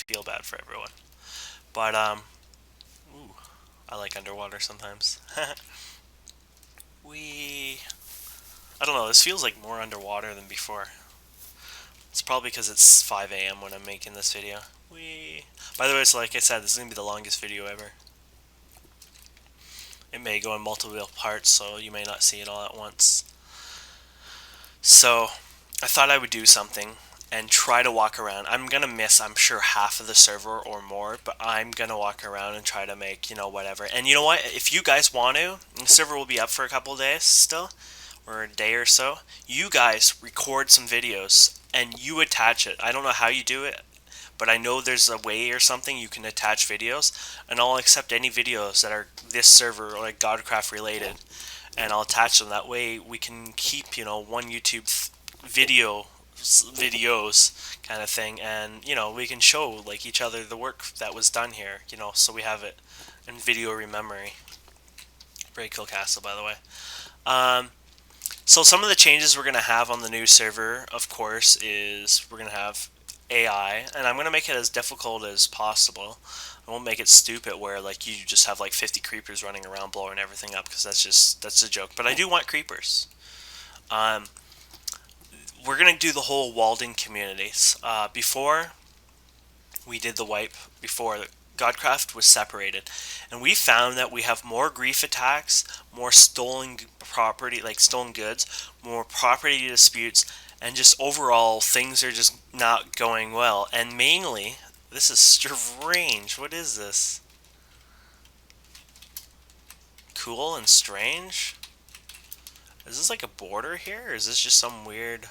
feel bad for everyone. But ooh, I like underwater sometimes. we, I don't know. This feels like more underwater than before. It's probably because it's 5 a.m. when I'm making this video. We. By the way, so like I said, this is gonna be the longest video ever. It may go in multiple parts, so you may not see it all at once. So, I thought I would do something and try to walk around. I'm gonna miss, I'm sure, half of the server or more, but I'm gonna walk around and try to make, whatever. And you know what? If you guys want to, the server will be up for a couple of days still, or a day or so. You guys record some videos and you attach it. I don't know how you do it, but I know there's a way or something you can attach videos, and I'll accept any videos that are this server or like Godcraft related, and I'll attach them. That way we can keep, one YouTube videos kind of thing, and we can show like each other the work that was done here, so we have it in video memory. Very cool castle, by the way. Um, so some of the changes we're gonna have on the new server, of course, is we're gonna have AI, and I'm gonna make it as difficult as possible. I won't make it stupid where like you just have like 50 creepers running around blowing everything up, because that's a joke. But I do want creepers. Um, we're gonna do the whole Walden communities. Before we did the wipe, before Godcraft was separated, and we found that we have more grief attacks, more stolen property, like stolen goods, more property disputes, and just overall things are just not going well. And mainly, this is strange. What is this? Cool and strange? Is this like a border here, or is this just some weird...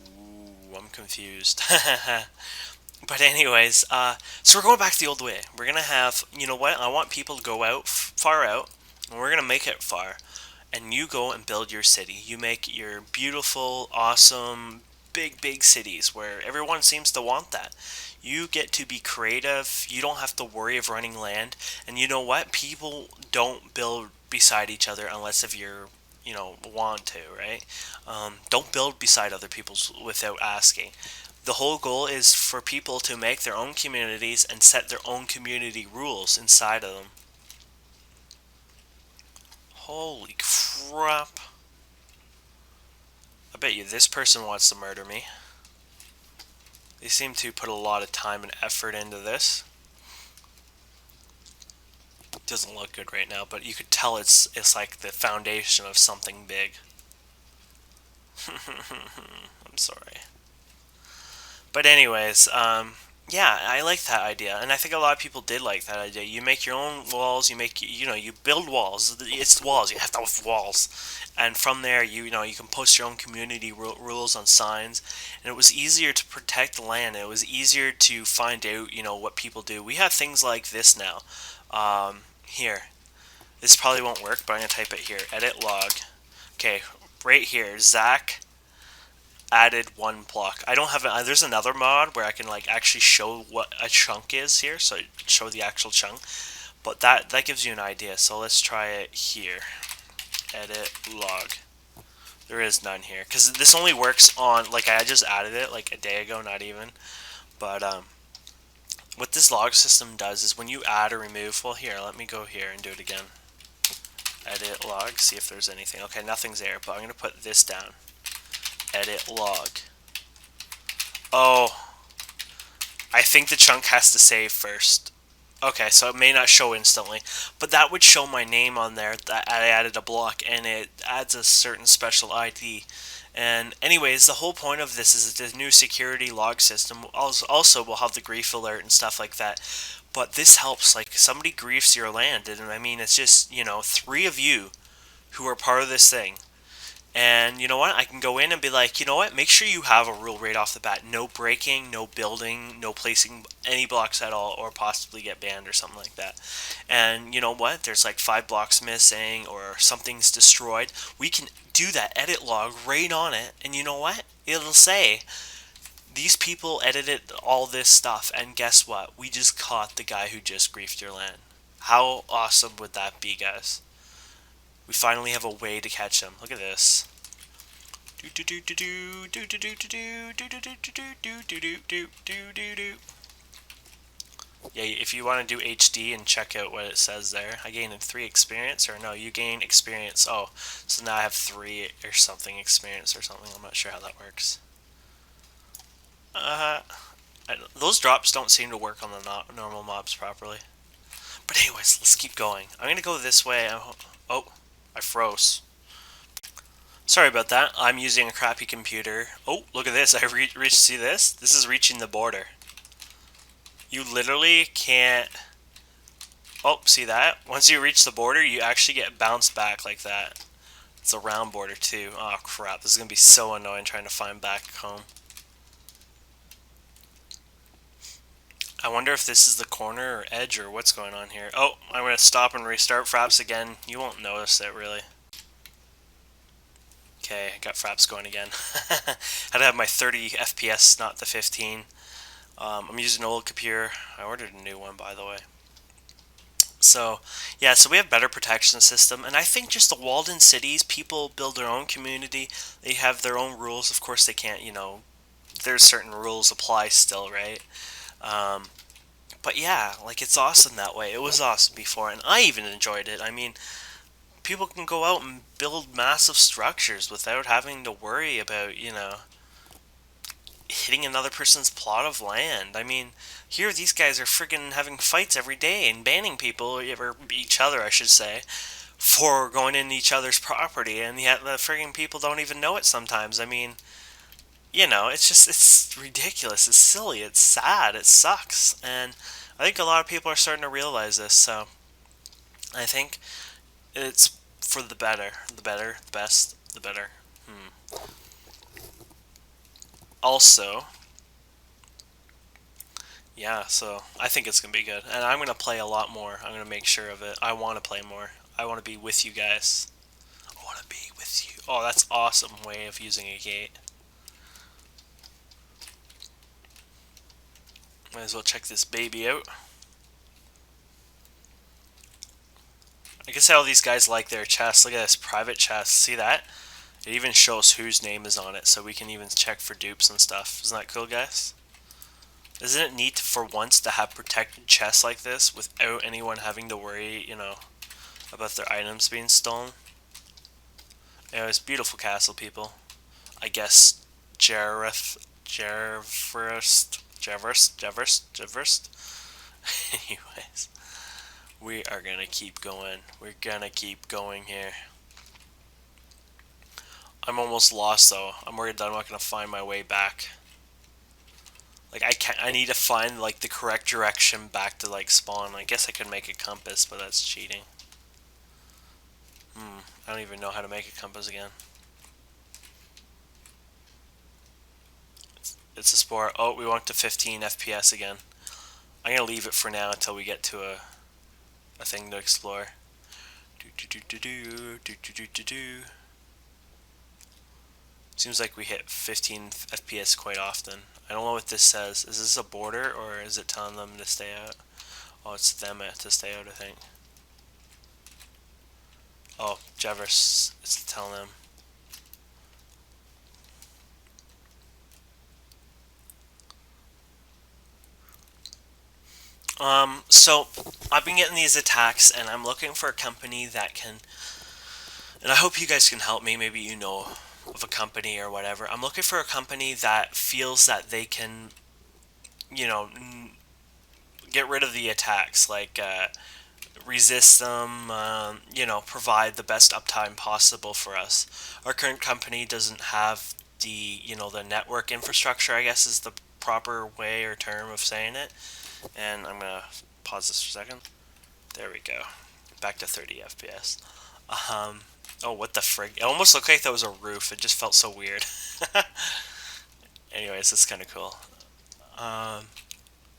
Ooh, I'm confused. But anyways, so we're going back the old way. We're gonna have, you know what? I want people to go out, far out, and we're gonna make it far. And you go and build your city. You make your beautiful, awesome, big cities where everyone seems to want that. You get to be creative. You don't have to worry of running land. And you know what? People don't build beside each other unless if you're, want to, right? Don't build beside other people's without asking. The whole goal is for people to make their own communities and set their own community rules inside of them. Holy crap. I bet you this person wants to murder me. They seem to put a lot of time and effort into this. It doesn't look good right now, but you could tell it's like the foundation of something big. I'm sorry. But anyways, yeah, I like that idea, and I think a lot of people did like that idea. You make your own walls, you build walls. It's walls. You have to have walls, and from there, you can post your own community rules on signs, and it was easier to protect the land. It was easier to find out, what people do. We have things like this now. Here, this probably won't work, but I'm gonna type it here. Edit log. Okay, right here, Zach added one block. I don't have it. There's another mod where I can like actually show what a chunk is here, so show the actual chunk. But that gives you an idea. So let's try it here. Edit log. There is none here because this only works on, like, I just added it like a day ago, not even. But what this log system does is when you add or remove. Well, here, let me go here and do it again. Edit log. See if there's anything. Okay, nothing's there. But I'm gonna put this down. Edit log. Oh, I think the chunk has to save first. Okay, so it may not show instantly, but that would show my name on there that I added a block, and it adds a certain special ID. And anyways, the whole point of this is the new security log system also will have the grief alert and stuff like that. But this helps, like, somebody griefs your land, and I mean, it's just, 3 of you who are part of this thing. And you know what? I can go in and be like, you know what? Make sure you have a rule right off the bat. No breaking, no building, no placing any blocks at all, or possibly get banned or something like that. And you know what? There's like 5 blocks missing or something's destroyed. We can do that edit log right on it. And you know what? It'll say, these people edited all this stuff. And guess what? We just caught the guy who just griefed your land. How awesome would that be, guys? We finally have a way to catch him. Look at this. Yeah, if you want to do HD and check out what it says there, I gained 3 experience, or no, you gain experience. Oh, so now I have 3 or something experience or something. I'm not sure how that works. Those drops don't seem to work on the normal mobs properly. But anyways, let's keep going. I'm gonna go this way. Oh, I froze. Sorry about that. I'm using a crappy computer. Oh, look at this. I reached. See this? This is reaching the border. You literally can't. Oh, see that? Once you reach the border, you actually get bounced back like that. It's a round border too. Oh crap! This is gonna be so annoying trying to find back home. I wonder if this is the corner or edge or what's going on here. Oh, I'm gonna stop and restart Fraps again. You won't notice it really. Okay, I got Fraps going again. Had to have my 30 FPS, not the 15. I'm using an old computer. I ordered a new one, by the way. So, yeah, so we have better protection system, and I think just the walled-in cities, people build their own community. They have their own rules. Of course, they can't, there's certain rules apply still, right? But yeah, like it's awesome that way. It was awesome before, and I even enjoyed it. I mean, people can go out and build massive structures without having to worry about, hitting another person's plot of land. I mean, here these guys are friggin' having fights every day and banning people, or each other, I should say, for going in each other's property, and yet the friggin' people don't even know it sometimes. I mean, it's ridiculous, it's silly, it's sad, it sucks, and I think a lot of people are starting to realize this, so I think it's for the better, the best, the better. Also, yeah, so I think it's going to be good, and I'm going to play a lot more. I'm going to make sure of it. I want to play more. I want to be with you guys. I want to be with you. Oh, that's awesome way of using a gate. Might as well check this baby out. I guess how these guys like their chests. Look at this private chest. See that? It even shows whose name is on it, so we can even check for dupes and stuff. Isn't that cool, guys? Isn't it neat for once to have protected chests like this without anyone having to worry, about their items being stolen? Anyways, beautiful castle, people. I guess Jerverst. Anyways, we are gonna keep going. We're gonna keep going here. I'm almost lost though. I'm worried that I'm not gonna find my way back. Like I need to find like the correct direction back to like spawn. I guess I could make a compass, but that's cheating. I don't even know how to make a compass again. It's a spore. Oh, we went to 15 FPS again. I'm gonna leave it for now until we get to a thing to explore. Seems like we hit 15 FPS quite often. I don't know what this says. Is this a border or is it telling them to stay out? Oh, it's them to stay out, I think. Oh, Jevers, it's telling them. So I've been getting these attacks, and I'm looking for a company that can, and I hope you guys can help me, maybe you know of a company or whatever. I'm looking for a company that feels that they can, get rid of the attacks, like, resist them, provide the best uptime possible for us. Our current company doesn't have the network infrastructure, I guess is the proper way or term of saying it. And I'm gonna pause this for a second. There we go. Back to 30 FPS. Oh, what the frig? It almost looked like that was a roof. It just felt so weird. Anyways, it's kind of cool.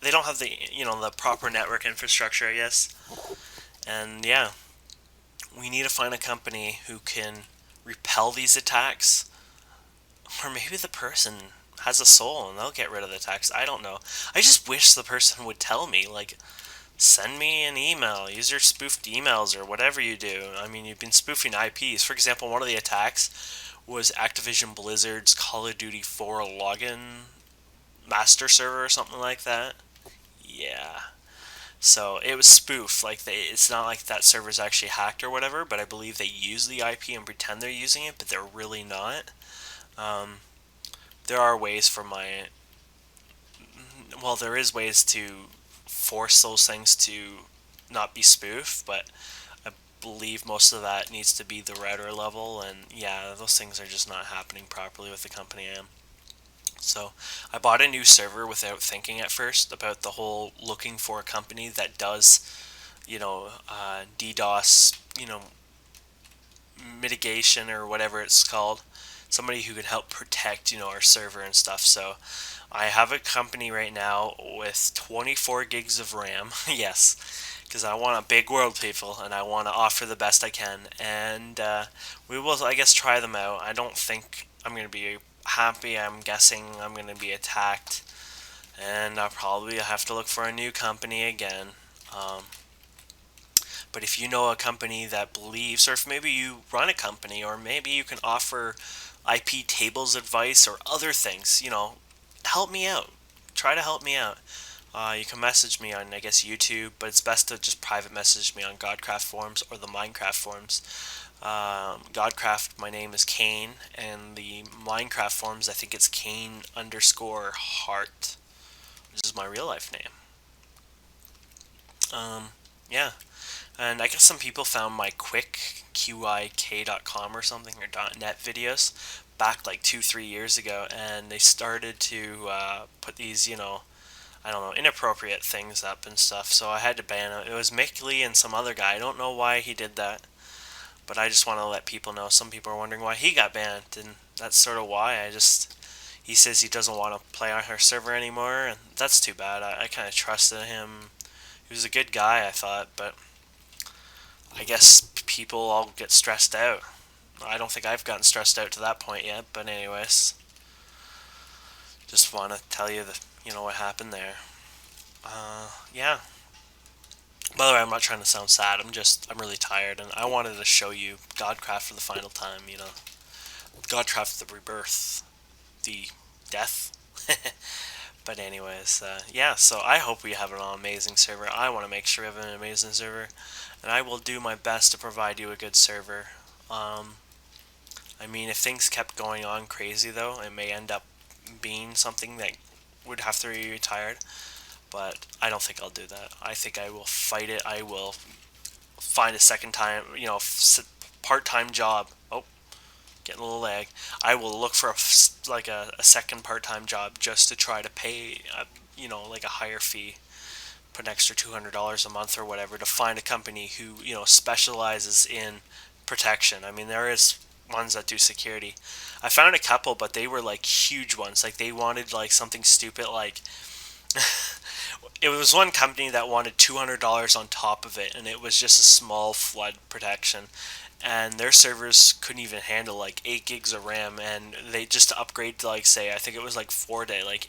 They don't have the proper network infrastructure, I guess. And yeah, we need to find a company who can repel these attacks. Or maybe the person has a soul and they'll get rid of the attacks. I don't know. I just wish the person would tell me, like, send me an email, use your spoofed emails or whatever you do. I mean, you've been spoofing IPs. For example, one of the attacks was Activision Blizzard's Call of Duty 4 login master server or something like that. Yeah. So it was spoof. Like it's not like that server's actually hacked or whatever, but I believe they use the IP and pretend they're using it, but they're really not. Um, there are ways for my, well, there is ways to force those things to not be spoof, but I believe most of that needs to be the router level, and yeah, those things are just not happening properly with the company I am. So I bought a new server without thinking at first about the whole looking for a company that does, DDoS, mitigation or whatever it's called. Somebody who can help protect, our server and stuff. So I have a company right now with 24 gigs of RAM. Yes, because I want a big world, people, and I want to offer the best I can. And we will, I guess, try them out. I don't think I'm going to be happy. I'm guessing I'm going to be attacked, and I'll probably have to look for a new company again. Um, but if you know a company that believes, or if maybe you run a company, or maybe you can offer IP tables advice or other things, help me out. Try to help me out. You can message me on, I guess, YouTube, but it's best to just private message me on Godcraft forums or the Minecraft forums. Godcraft, my name is Kane, and the Minecraft forums, I think it's Kane underscore heart, which is my real life name. Yeah. And I guess some people found my QIK.com or something, or .net videos back like 2-3 years ago, and they started to put these, I don't know, inappropriate things up and stuff, so I had to ban it. It was Mick Lee and some other guy. I don't know why he did that, but I just want to let people know. Some people are wondering why he got banned, and that's sort of why. He says he doesn't want to play on our server anymore, and that's too bad. I kind of trusted him. He was a good guy, I thought, but I guess people all get stressed out. I don't think I've gotten stressed out to that point yet, but anyways, just want to tell you what happened there. Yeah. By the way, I'm not trying to sound sad. I'm really tired, and I wanted to show you Godcraft for the final time. Godcraft The Rebirth, the death. But anyways, yeah. So I hope we have an amazing server. I want to make sure we have an amazing server, and I will do my best to provide you a good server. I mean, if things kept going on crazy, though, it may end up being something that would have to be retired. But I don't think I'll do that. I think I will fight it. I will find a second time, part-time job. Oh, getting a little lag. I will look for a second part-time job just to try to pay, like a higher fee, put an extra $200 a month or whatever to find a company who specializes in protection. I mean, there is ones that do security. I found a couple, but they were like huge ones. Like they wanted like something stupid like it was one company that wanted $200 on top of it, and it was just a small flood protection. And their servers couldn't even handle like 8 gigs of RAM, and they just to upgrade to like say I think it was like 4 day, like